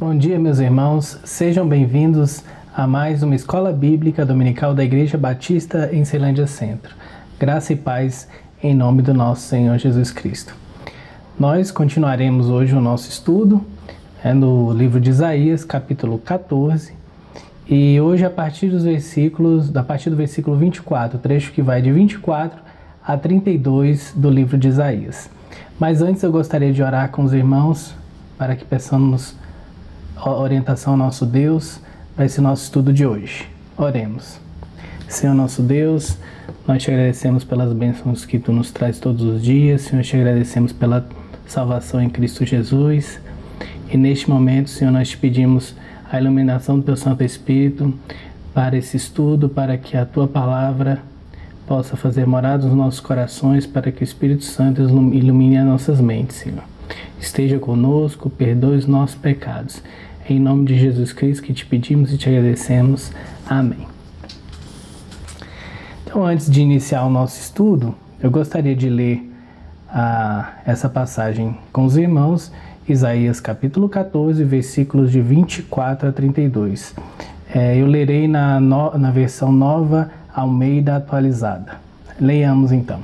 Bom dia, meus irmãos, sejam bem-vindos a mais uma Escola Bíblica Dominical da Igreja Batista em Ceilândia Centro. Graça e paz em nome do nosso Senhor Jesus Cristo. Nós continuaremos hoje o nosso estudo no livro de Isaías, capítulo 14, e hoje a partir do versículo 24, trecho que vai de 24 a 32 do livro de Isaías. Mas antes eu gostaria de orar com os irmãos para que peçamos orientação ao nosso Deus para esse nosso estudo de hoje. Oremos. Senhor nosso Deus, nós te agradecemos pelas bênçãos que Tu nos traz todos os dias. Senhor, te agradecemos pela salvação em Cristo Jesus. E neste momento, Senhor, nós te pedimos a iluminação do Teu Santo Espírito para esse estudo, para que a Tua palavra possa fazer morada nos nossos corações, para que o Espírito Santo ilumine as nossas mentes, Senhor. Esteja conosco, perdoe os nossos pecados. Em nome de Jesus Cristo que te pedimos e te agradecemos. Amém. Então, antes de iniciar o nosso estudo, eu gostaria de ler essa passagem com os irmãos, Isaías capítulo 14, versículos de 24 a 32. Eu lerei na versão nova Almeida atualizada. Leiamos então.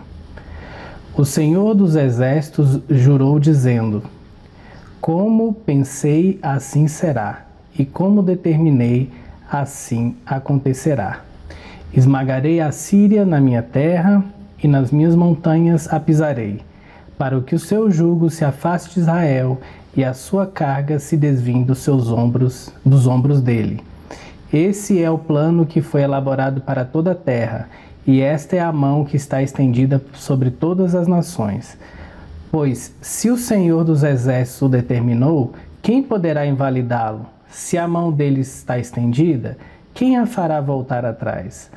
O Senhor dos Exércitos jurou dizendo: como pensei, assim será, e como determinei, assim acontecerá. Esmagarei a Síria na minha terra, e nas minhas montanhas a pisarei, para que o seu jugo se afaste de Israel, e a sua carga se desvie dos ombros dele. Esse é o plano que foi elaborado para toda a terra, e esta é a mão que está estendida sobre todas as nações. Pois, se o Senhor dos Exércitos o determinou, quem poderá invalidá-lo? Se a mão dele está estendida, quem a fará voltar atrás?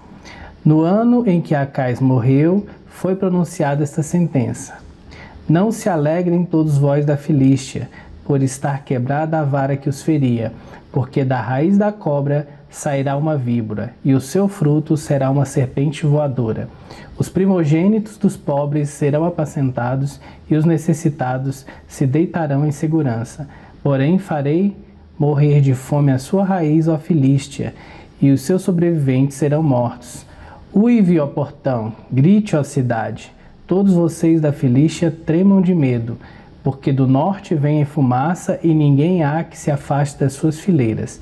No ano em que Acais morreu, foi pronunciada esta sentença: não se alegrem todos vós da Filístia, por estar quebrada a vara que os feria, porque da raiz da cobra sairá uma víbora, e o seu fruto será uma serpente voadora. Os primogênitos dos pobres serão apacentados, e os necessitados se deitarão em segurança. Porém farei morrer de fome a sua raiz, ó Filístia, e os seus sobreviventes serão mortos. Uive, ó portão, grite, ó cidade. Todos vocês da Filístia tremam de medo, porque do norte vem fumaça, e ninguém há que se afaste das suas fileiras.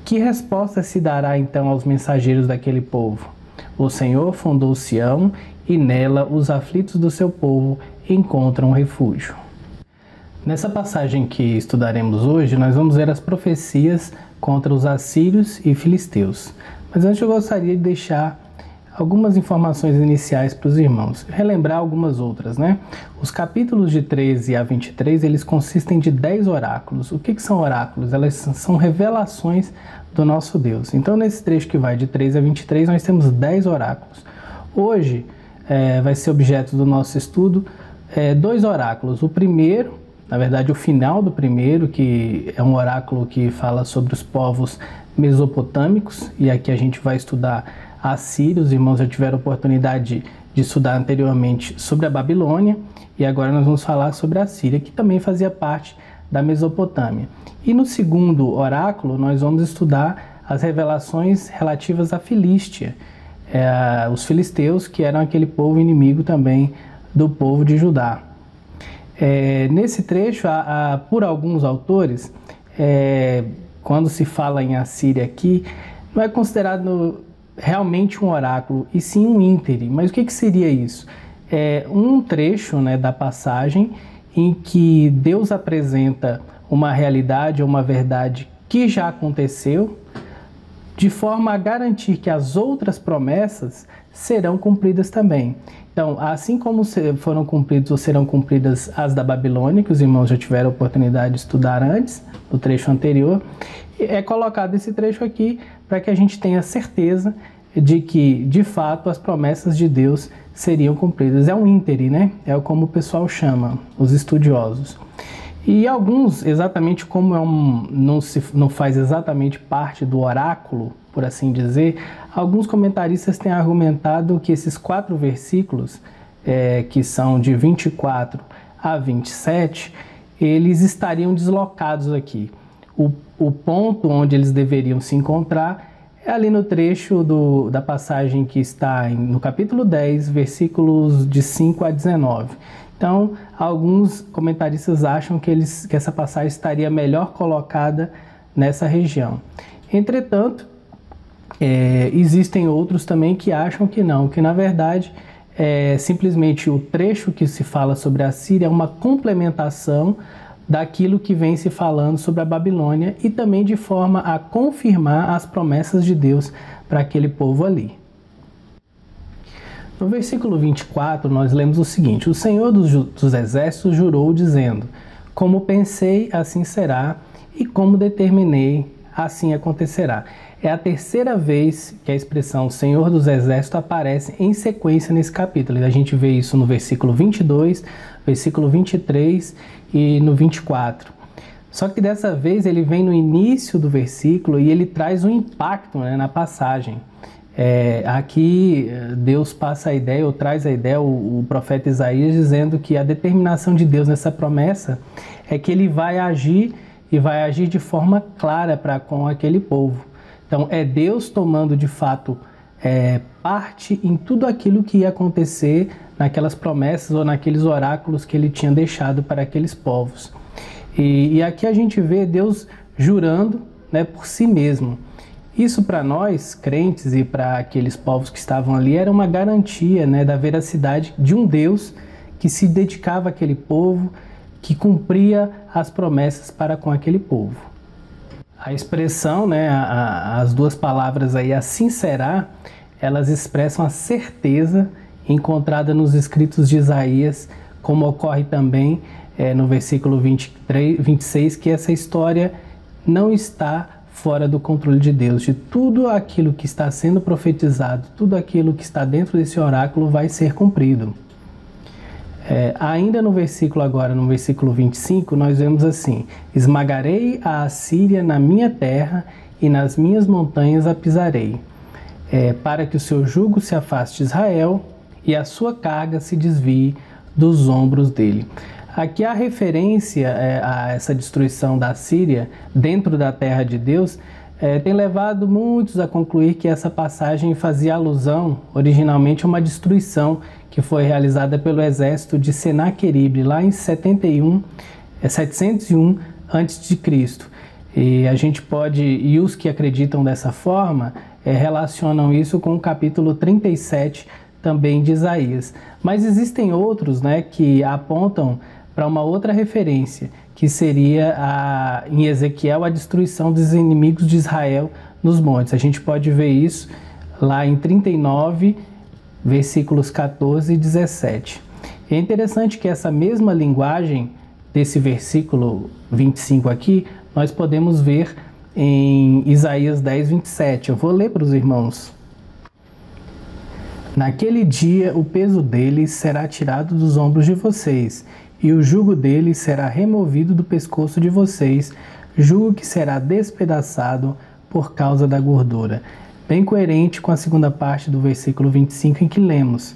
Que resposta se dará então aos mensageiros daquele povo? O Senhor fundou Sião, e nela os aflitos do seu povo encontram refúgio. Nessa passagem que estudaremos hoje, nós vamos ver as profecias contra os assírios e filisteus. Mas antes eu gostaria de deixar algumas informações iniciais para os irmãos, relembrar algumas outras, né? Os capítulos de 13 a 23, eles consistem de 10 oráculos. O que são oráculos? Elas são revelações do nosso Deus. Então, nesse trecho que vai de 13 a 23, nós temos 10 oráculos. Hoje, vai ser objeto do nosso estudo 2 oráculos. O primeiro, na verdade, o final do primeiro, que é um oráculo que fala sobre os povos mesopotâmicos, e aqui a gente vai estudar a Síria. Os irmãos já tiveram oportunidade de estudar anteriormente sobre a Babilônia, e agora nós vamos falar sobre a Síria, que também fazia parte da Mesopotâmia. E no segundo oráculo nós vamos estudar as revelações relativas à Filístia, os filisteus, que eram aquele povo inimigo também do povo de Judá. Nesse trecho, por alguns autores, quando se fala em Assíria aqui, não é considerado realmente um oráculo, e sim um íntere. Mas o que seria isso? É um trecho, né, da passagem em que Deus apresenta uma realidade ou uma verdade que já aconteceu, de forma a garantir que as outras promessas serão cumpridas também. Então, assim como foram cumpridas ou serão cumpridas as da Babilônia, que os irmãos já tiveram a oportunidade de estudar antes, no trecho anterior, é colocado esse trecho aqui para que a gente tenha certeza de que, de fato, as promessas de Deus seriam cumpridas. É um íntere, né? É como o pessoal chama, os estudiosos. E alguns, exatamente como não faz exatamente parte do oráculo, por assim dizer, alguns comentaristas têm argumentado que esses 4 versículos, que são de 24 a 27, eles estariam deslocados aqui. o ponto onde eles deveriam se encontrar é ali no trecho da passagem que está no capítulo 10, versículos de 5 a 19. Então, alguns comentaristas acham que essa passagem estaria melhor colocada nessa região. Entretanto, existem outros também que acham que não, que na verdade simplesmente o trecho que se fala sobre a Síria é uma complementação daquilo que vem se falando sobre a Babilônia e também de forma a confirmar as promessas de Deus para aquele povo ali. No versículo 24, nós lemos o seguinte: o Senhor dos Exércitos jurou dizendo: como pensei, assim será, e como determinei, assim acontecerá. É a terceira vez que a expressão Senhor dos Exércitos aparece em sequência nesse capítulo. A gente vê isso no versículo 22, versículo 23 e no 24. Só que dessa vez ele vem no início do versículo e ele traz um impacto, né, na passagem. Aqui Deus passa a ideia, ou traz a ideia, o profeta Isaías, dizendo que a determinação de Deus nessa promessa é que ele vai agir e vai agir de forma clara para com aquele povo. Então é Deus tomando de fato parte em tudo aquilo que ia acontecer naquelas promessas ou naqueles oráculos que ele tinha deixado para aqueles povos. E aqui a gente vê Deus jurando, né, por si mesmo. Isso para nós, crentes, e para aqueles povos que estavam ali, era uma garantia, né, da veracidade de um Deus que se dedicava àquele povo, que cumpria as promessas para com aquele povo. A expressão, né, as duas palavras aí, assim será, elas expressam a certeza encontrada nos escritos de Isaías, como ocorre também no versículo 26, que essa história não está fora do controle de Deus. De tudo aquilo que está sendo profetizado, tudo aquilo que está dentro desse oráculo vai ser cumprido. Ainda no versículo 25, nós vemos assim: esmagarei a Assíria na minha terra e nas minhas montanhas a pisarei, para que o seu jugo se afaste de Israel e a sua carga se desvie dos ombros dele. Aqui a referência a essa destruição da Síria dentro da terra de Deus tem levado muitos a concluir que essa passagem fazia alusão originalmente a uma destruição que foi realizada pelo exército de Senaqueribe lá em 701 a.C. E a gente e os que acreditam dessa forma relacionam isso com o capítulo 37 também de Isaías. Mas existem outros, né, que apontam para uma outra referência, que seria em Ezequiel a destruição dos inimigos de Israel nos montes. A gente pode ver isso lá em 39, versículos 14 e 17. É interessante que essa mesma linguagem desse versículo 25 aqui, nós podemos ver em Isaías 10, 27. Eu vou ler para os irmãos. Naquele dia o peso deles será tirado dos ombros de vocês, e o jugo deles será removido do pescoço de vocês, jugo que será despedaçado por causa da gordura. Bem coerente com a segunda parte do versículo 25 em que lemos,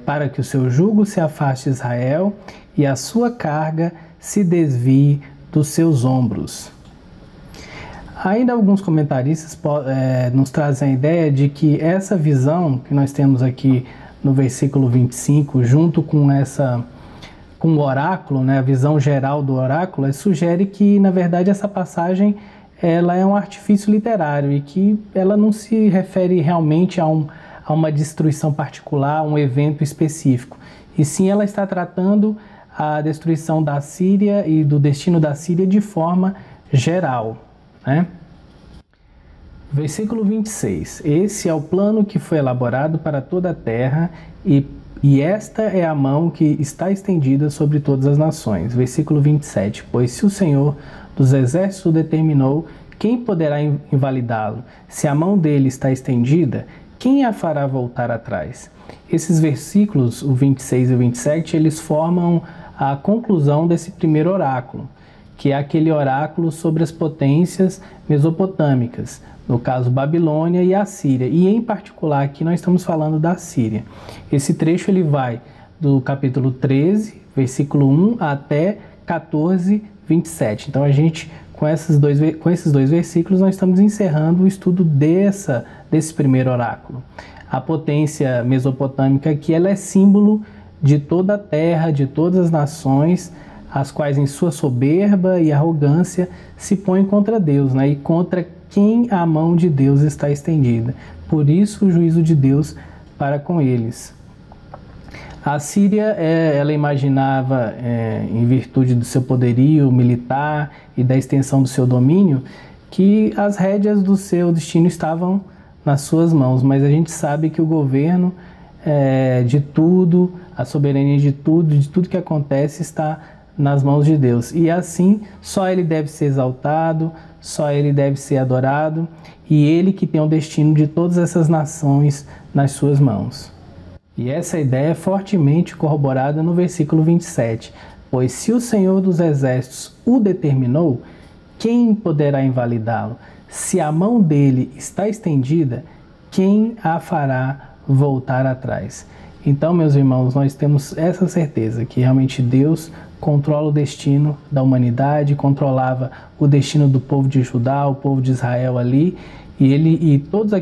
para que o seu jugo se afaste de Israel e a sua carga se desvie dos seus ombros. Ainda alguns comentaristas nos trazem a ideia de que essa visão que nós temos aqui no versículo 25, junto com o oráculo, né, a visão geral do oráculo, sugere que, na verdade, essa passagem ela é um artifício literário e que ela não se refere realmente a uma destruição particular, um evento específico. E sim, ela está tratando a destruição da Síria e do destino da Síria de forma geral, né? Versículo 26. Esse é o plano que foi elaborado para toda a terra e esta é a mão que está estendida sobre todas as nações. Versículo 27. Pois se o Senhor dos Exércitos determinou, quem poderá invalidá-lo? Se a mão dele está estendida, quem a fará voltar atrás? Esses versículos, o 26 e o 27, eles formam a conclusão desse primeiro oráculo, que é aquele oráculo sobre as potências mesopotâmicas, no caso Babilônia e Assíria, e em particular aqui nós estamos falando da Síria. Esse trecho ele vai do capítulo 13, versículo 1 até 14, 27. Então a gente, com esses dois versículos, nós estamos encerrando o estudo desse primeiro oráculo. A potência mesopotâmica aqui, ela é símbolo de toda a terra, de todas as nações, as quais em sua soberba e arrogância se põem contra Deus, né? E contra quem a mão de Deus está estendida. Por isso o juízo de Deus para com eles. A Síria, ela imaginava, em virtude do seu poderio militar e da extensão do seu domínio, que as rédeas do seu destino estavam nas suas mãos, mas a gente sabe que o governo de tudo, a soberania de tudo que acontece está nas mãos de Deus. E assim, só Ele deve ser exaltado, só Ele deve ser adorado, e Ele que tem o destino de todas essas nações nas suas mãos. E essa ideia é fortemente corroborada no versículo 27. Pois se o Senhor dos Exércitos o determinou, quem poderá invalidá-lo? Se a mão dele está estendida, quem a fará voltar atrás? Então, meus irmãos, nós temos essa certeza que realmente Deus controla o destino da humanidade, controlava o destino do povo de Judá, o povo de Israel ali, e todo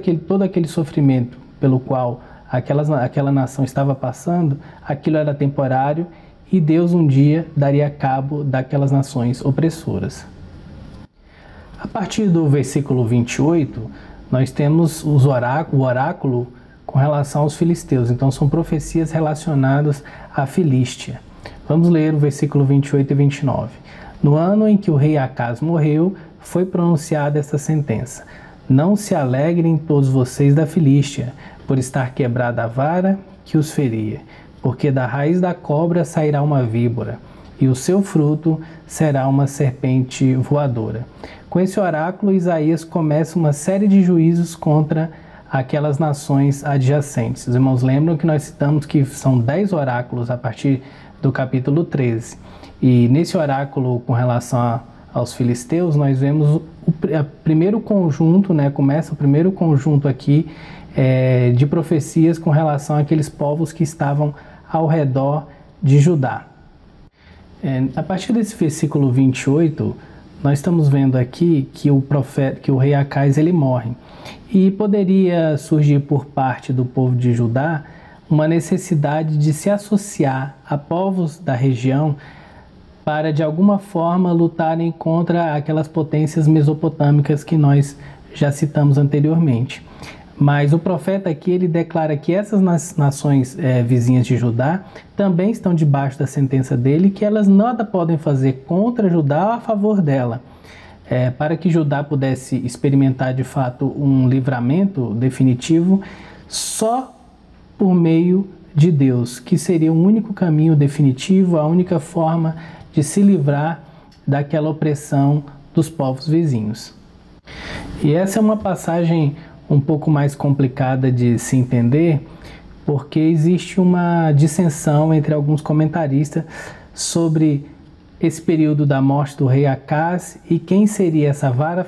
aquele sofrimento pelo qual aquela nação estava passando, aquilo era temporário, e Deus um dia daria cabo daquelas nações opressoras. A partir do versículo 28, nós temos o oráculo com relação aos filisteus. Então são profecias relacionadas à Filístia. Vamos ler o versículo 28 e 29. No ano em que o rei Acaz morreu, foi pronunciada esta sentença: não se alegrem todos vocês da Filístia, por estar quebrada a vara que os feria, porque da raiz da cobra sairá uma víbora, e o seu fruto será uma serpente voadora. Com esse oráculo, Isaías começa uma série de juízos contra aquelas nações adjacentes. Os irmãos lembram que nós citamos que são 10 oráculos a partir do capítulo 13. E nesse oráculo com relação aos filisteus, nós vemos o primeiro conjunto, né? Começa o primeiro conjunto aqui de profecias com relação àqueles povos que estavam ao redor de Judá. A partir desse versículo 28, nós estamos vendo aqui que o rei Acaz ele morre. E poderia surgir por parte do povo de Judá uma necessidade de se associar a povos da região para, de alguma forma, lutarem contra aquelas potências mesopotâmicas que nós já citamos anteriormente. Mas o profeta aqui, ele declara que essas nações vizinhas de Judá também estão debaixo da sentença dele, que elas nada podem fazer contra Judá ou a favor dela. Para que Judá pudesse experimentar de fato um livramento definitivo só por meio de Deus, que seria o único caminho definitivo, a única forma de se livrar daquela opressão dos povos vizinhos. E essa é uma passagem um pouco mais complicada de se entender, porque existe uma dissensão entre alguns comentaristas sobre esse período da morte do rei Acaz e quem seria essa vara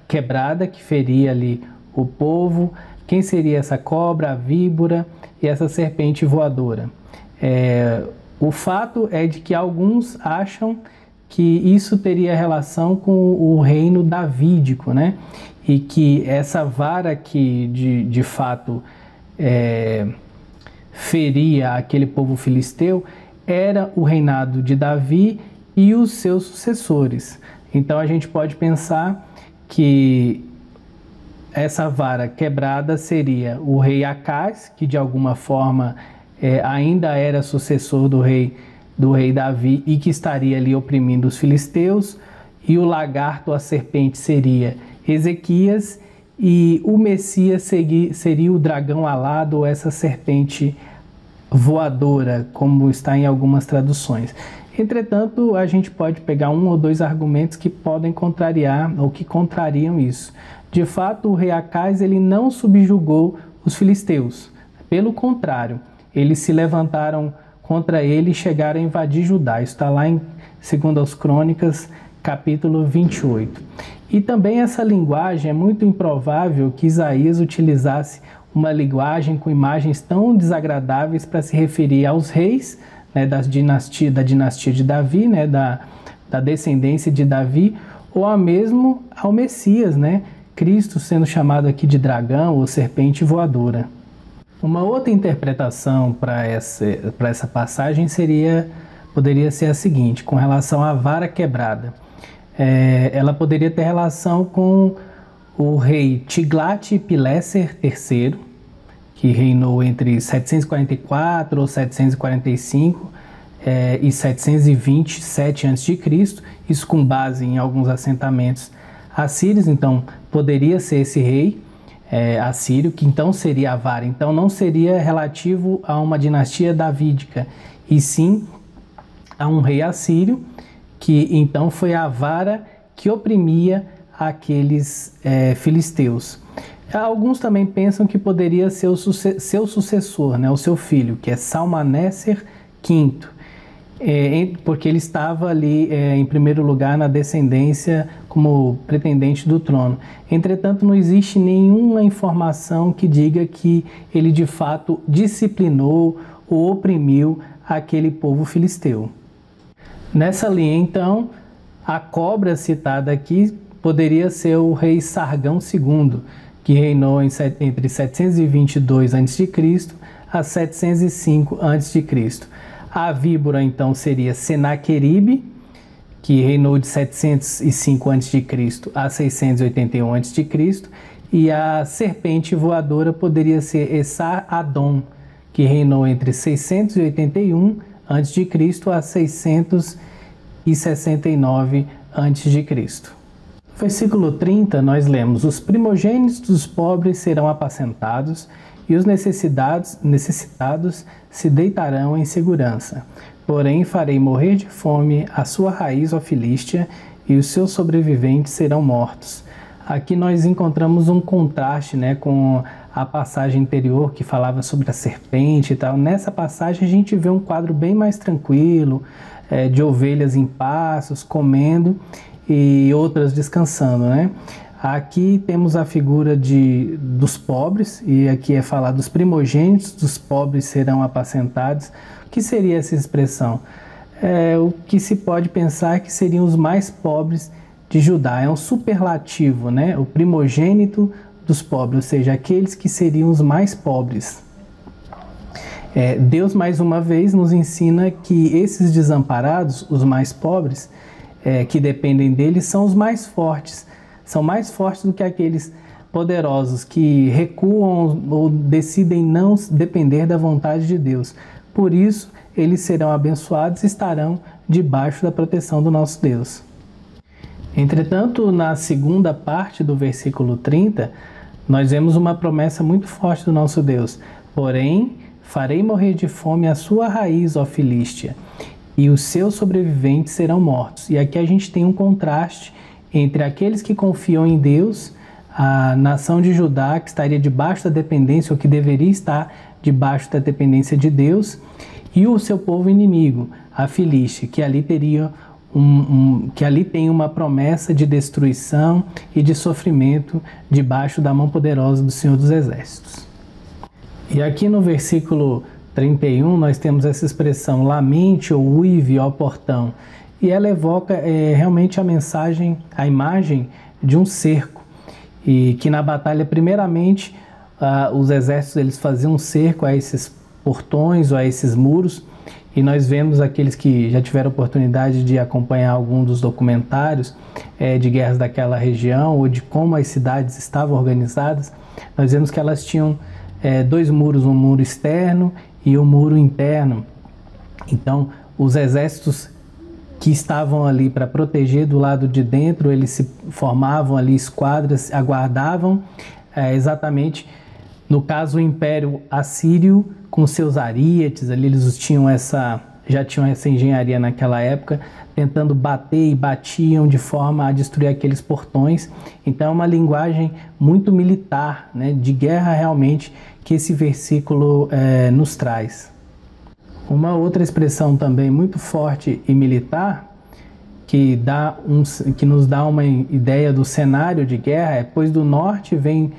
quebrada que feria ali o povo, quem seria essa cobra, a víbora e essa serpente voadora. O fato é de que alguns acham que isso teria relação com o reino davídico, né? E que essa vara que de fato feria aquele povo filisteu era o reinado de Davi e os seus sucessores. Então a gente pode pensar que essa vara quebrada seria o rei Acaz, que de alguma forma ainda era sucessor do rei Davi e que estaria ali oprimindo os filisteus, e o lagarto, a serpente, seria Ezequias, e o Messias seria o dragão alado, ou essa serpente voadora, como está em algumas traduções. Entretanto, a gente pode pegar um ou dois argumentos que podem contrariar ou que contrariam isso. De fato, o rei Acaz ele não subjugou os filisteus. Pelo contrário, eles se levantaram contra ele e chegaram a invadir Judá. Isso está lá em 2 Crônicas, capítulo 28. E também essa linguagem é muito improvável que Isaías utilizasse uma linguagem com imagens tão desagradáveis para se referir aos reis, né, da dinastia de Davi, né, da descendência de Davi, ou mesmo ao Messias, né? Cristo sendo chamado aqui de dragão ou serpente voadora. Uma outra interpretação para essa passagem poderia ser a seguinte, com relação à vara quebrada. Ela poderia ter relação com o rei Tiglat-Pileser III, que reinou entre 744 ou 745 e 727 a.C., isso com base em alguns assentamentos assírios. Então poderia ser esse rei assírio, que então seria a vara. Então não seria relativo a uma dinastia davídica, e sim a um rei assírio, que então foi a vara que oprimia aqueles filisteus. Alguns também pensam que poderia ser seu sucessor, né, o seu filho, que é Salmaneser V, porque ele estava ali em primeiro lugar na descendência como pretendente do trono. Entretanto, não existe nenhuma informação que diga que ele de fato disciplinou ou oprimiu aquele povo filisteu. Nessa linha, então, a cobra citada aqui poderia ser o rei Sargão II, que reinou entre 722 a.C. a 705 a.C. A víbora, então, seria Senaqueribe, que reinou de 705 a.C. a 681 a.C. E a serpente voadora poderia ser Esar-Adon, que reinou entre 681 a.C. a 669 a.C. No versículo 30, nós lemos: os primogênitos dos pobres serão apacentados, e os necessitados se deitarão em segurança. Porém, farei morrer de fome a sua raiz, ó Filístia, e os seus sobreviventes serão mortos. Aqui nós encontramos um contraste, né, com a passagem anterior que falava sobre a serpente e tal. Nessa passagem a gente vê um quadro bem mais tranquilo, de ovelhas em pastos, comendo, e outras descansando, né? Aqui temos a figura dos pobres, e aqui é falar dos primogênitos dos pobres serão apacentados. O que seria essa expressão? O que se pode pensar que seriam os mais pobres de Judá. É um superlativo, né? O primogênito dos pobres, ou seja, aqueles que seriam os mais pobres. Deus, mais uma vez, nos ensina que esses desamparados, os mais pobres, que dependem dele, são os mais fortes. São mais fortes do que aqueles poderosos que recuam ou decidem não depender da vontade de Deus. Por isso, eles serão abençoados e estarão debaixo da proteção do nosso Deus. Entretanto, na segunda parte do versículo 30, nós vemos uma promessa muito forte do nosso Deus. Porém, farei morrer de fome a sua raiz, ó Filístia, e os seus sobreviventes serão mortos. E aqui a gente tem um contraste entre aqueles que confiam em Deus, a nação de Judá, que estaria debaixo da dependência, ou que deveria estar debaixo da dependência de Deus, e o seu povo inimigo, a Filístia, que ali tem uma promessa de destruição e de sofrimento debaixo da mão poderosa do Senhor dos Exércitos. E aqui no versículo 31 nós temos essa expressão, lamente ou uive, ó portão, e ela evoca realmente a imagem de um cerco, e que na batalha, primeiramente, os exércitos eles faziam um cerco a esses portões ou a esses muros, e nós vemos aqueles que já tiveram oportunidade de acompanhar algum dos documentários de guerras daquela região, ou de como as cidades estavam organizadas, nós vemos que elas tinham dois muros, um muro externo e um muro interno. Então, os exércitos que estavam ali para proteger do lado de dentro, eles se formavam ali esquadras, aguardavam exatamente, no caso, o Império Assírio com seus arietes, ali eles já tinham essa engenharia naquela época, tentando bater e batiam de forma a destruir aqueles portões. Então é uma linguagem muito militar, né, de guerra realmente, que esse versículo nos traz. Uma outra expressão também muito forte e militar, que nos dá uma ideia do cenário de guerra, pois do norte vem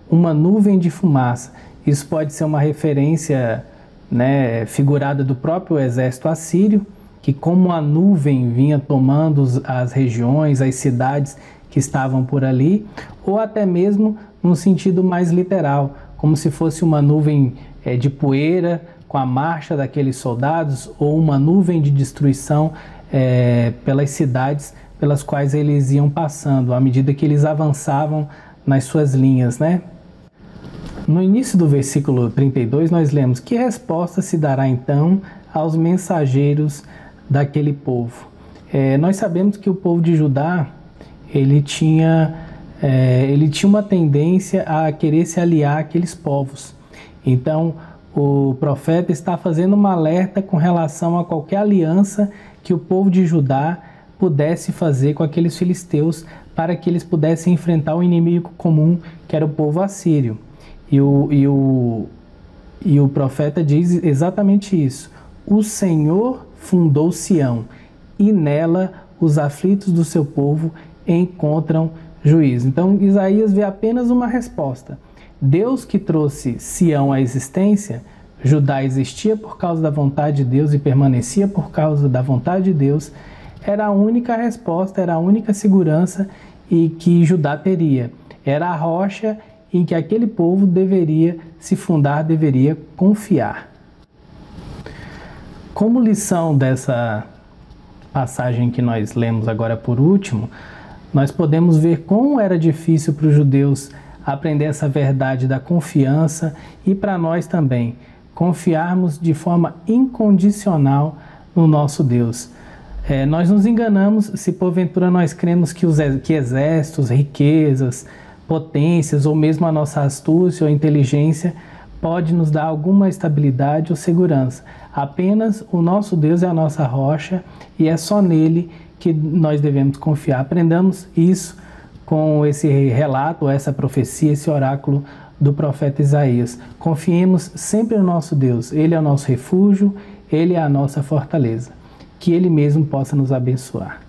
uma nuvem de fumaça. Isso pode ser uma referência, né, figurada do próprio exército assírio, que como a nuvem vinha tomando as regiões, as cidades que estavam por ali, ou até mesmo num sentido mais literal, como se fosse uma nuvem de poeira com a marcha daqueles soldados, ou uma nuvem de destruição pelas cidades pelas quais eles iam passando, à medida que eles avançavam nas suas linhas, né? No início do versículo 32, nós lemos: que resposta se dará então aos mensageiros daquele povo? Nós sabemos que o povo de Judá, ele tinha uma tendência a querer se aliar àqueles povos. Então, o profeta está fazendo um alerta com relação a qualquer aliança que o povo de Judá pudesse fazer com aqueles filisteus para que eles pudessem enfrentar o inimigo comum, que era o povo assírio. E o profeta diz exatamente isso: o Senhor fundou Sião, e nela os aflitos do seu povo encontram juízo. Então Isaías vê apenas uma resposta. Deus que trouxe Sião à existência, Judá existia por causa da vontade de Deus e permanecia por causa da vontade de Deus, era a única resposta, era a única segurança e que Judá teria. Era a rocha em que aquele povo deveria se fundar, deveria confiar. Como lição dessa passagem que nós lemos agora por último, nós podemos ver como era difícil para os judeus aprender essa verdade da confiança e para nós também, confiarmos de forma incondicional no nosso Deus. Nós nos enganamos se porventura nós cremos que exércitos, riquezas, potências ou mesmo a nossa astúcia ou inteligência pode nos dar alguma estabilidade ou segurança. Apenas o nosso Deus é a nossa rocha e é só nele que nós devemos confiar. Aprendamos isso com esse relato, essa profecia, esse oráculo do profeta Isaías. Confiemos sempre no nosso Deus. Ele é o nosso refúgio, ele é a nossa fortaleza. Que ele mesmo possa nos abençoar.